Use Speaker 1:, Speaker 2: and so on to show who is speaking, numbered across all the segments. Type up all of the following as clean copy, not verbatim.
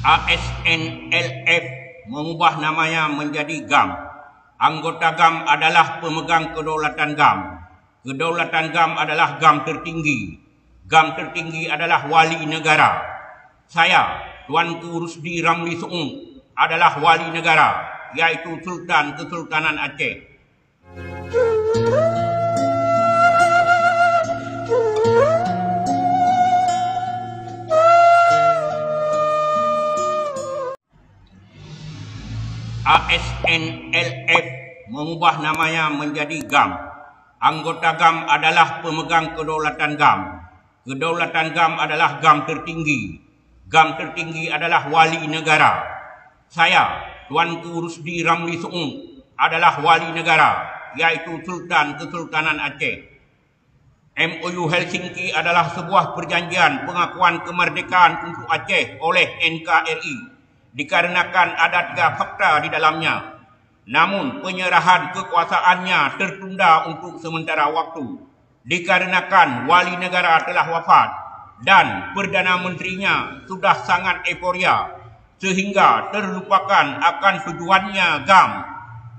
Speaker 1: ASNLF mengubah namanya menjadi GAM. Anggota GAM adalah pemegang kedaulatan GAM. Kedaulatan GAM adalah GAM tertinggi. GAM tertinggi adalah wali negara. Saya, Tuanku Rusdi Ramli Suung, adalah wali negara, yaitu Sultan Kesultanan Aceh. ASNLF mengubah namanya menjadi GAM. Anggota GAM adalah pemegang kedaulatan GAM. Kedaulatan GAM adalah GAM tertinggi. GAM tertinggi adalah wali negara. Saya, Tuanku Rusdi Ramli Suung, adalah wali negara, yaitu Sultan Kesultanan Aceh. MOU Helsinki adalah sebuah perjanjian pengakuan kemerdekaan untuk Aceh oleh NKRI. Dikarenakan ada 3 fakta di dalamnya. Namun penyerahan kekuasaannya tertunda untuk sementara waktu. Dikarenakan wali negara telah wafat dan Perdana Menterinya sudah sangat euforia sehingga terlupakan akan tujuannya GAM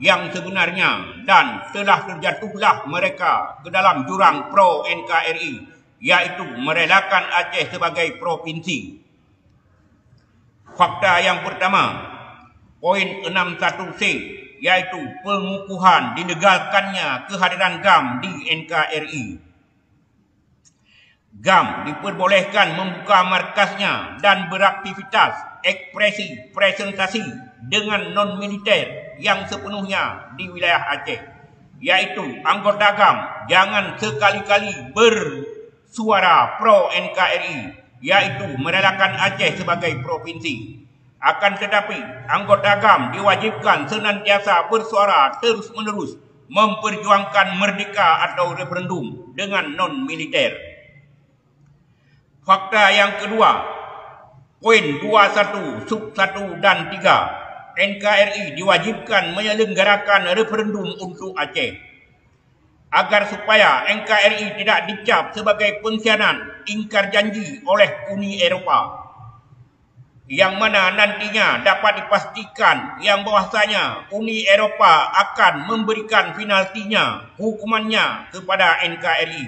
Speaker 1: yang sebenarnya, dan telah terjatuhlah mereka ke dalam jurang pro NKRI, yaitu merelakan Aceh sebagai provinsi. Fakta yang pertama, poin 61C, yaitu pengukuhan dilegalkannya kehadiran GAM di NKRI. GAM diperbolehkan membuka markasnya dan beraktivitas ekspresi presentasi dengan non-militer yang sepenuhnya di wilayah Aceh, yaitu anggota GAM jangan sekali-kali bersuara pro NKRI, yaitu merelakan Aceh sebagai provinsi. Akan tetapi, anggota GAM diwajibkan senantiasa bersuara terus-menerus memperjuangkan merdeka atau referendum dengan non-militer. Fakta yang kedua, poin 21 sub 1 dan 3, NKRI diwajibkan menyelenggarakan referendum untuk Aceh. Agar supaya NKRI tidak dicap sebagai pengkhianat ingkar janji oleh Uni Eropah, yang mana nantinya dapat dipastikan yang bahwasanya Uni Eropah akan memberikan penaltinya, hukumannya kepada NKRI.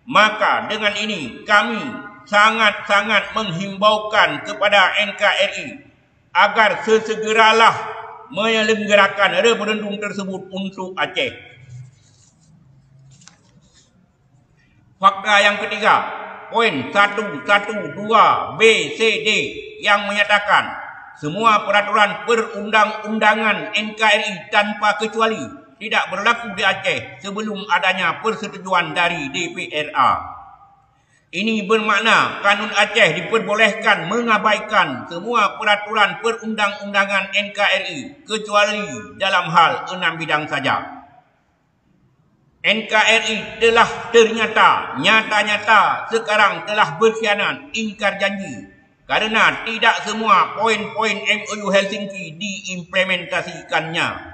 Speaker 1: Maka dengan ini kami sangat-sangat menghimbaukan kepada NKRI agar sesegeralah menyelenggarakan referendum tersebut untuk Aceh. Fakta yang ketiga, poin 112B C D yang menyatakan semua peraturan perundang-undangan NKRI tanpa kecuali tidak berlaku di Aceh sebelum adanya persetujuan dari DPRA. Ini bermakna Kanun Aceh diperbolehkan mengabaikan semua peraturan perundang-undangan NKRI kecuali dalam hal 6 bidang saja. NKRI telah ternyata nyata-nyata sekarang telah berkhianat ingkar janji karena tidak semua poin-poin MOU Helsinki diimplementasikannya.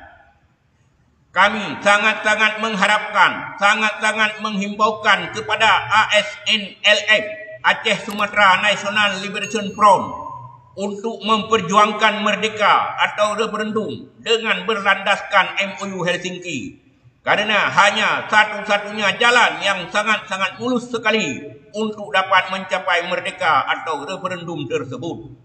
Speaker 1: Kami sangat-sangat mengharapkan, sangat-sangat menghimbaukan kepada ASNLF, Aceh Sumatera National Liberation Front, untuk memperjuangkan merdeka atau referendum dengan berlandaskan MOU Helsinki. Karena hanya satu-satunya jalan yang sangat-sangat mulus sekali untuk dapat mencapai merdeka atau referendum tersebut.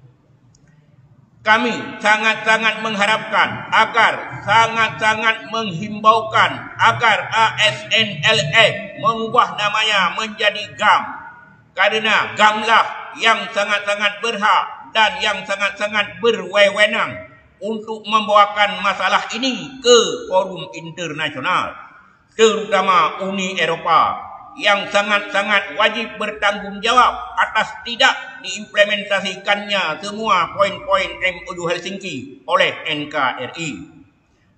Speaker 1: Kami sangat-sangat mengharapkan agar, sangat-sangat menghimbaukan agar ASNLF mengubah namanya menjadi GAM. Karena GAM lah yang sangat-sangat berhak dan yang sangat-sangat berwenang untuk membawakan masalah ini ke forum internasional, terutama Uni Eropah, yang sangat-sangat wajib bertanggungjawab atas tidak diimplementasikannya semua poin-poin MOU Helsinki oleh NKRI,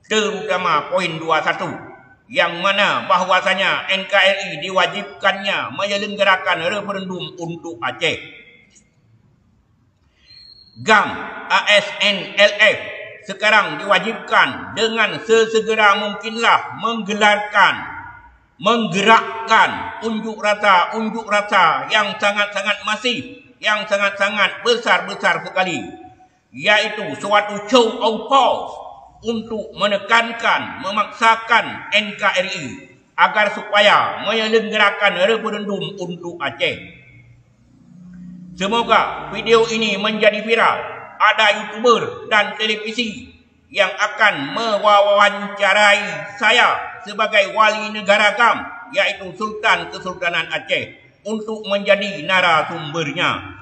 Speaker 1: terutama poin 21, yang mana bahwasanya NKRI diwajibkannya menyelenggarakan referendum untuk Aceh. GAM ASNLF sekarang diwajibkan dengan sesegera mungkinlah menggerakkan unjuk rasa yang sangat-sangat masif, yang sangat-sangat besar-besar sekali, yaitu suatu show of force untuk menekankan, memaksakan NKRI agar supaya menyelenggarakan referendum untuk Aceh. Semoga video ini menjadi viral. Ada YouTuber dan televisi yang akan mewawancarai saya sebagai wali negara GAM, yaitu Sultan Kesultanan Aceh, untuk menjadi narasumbernya.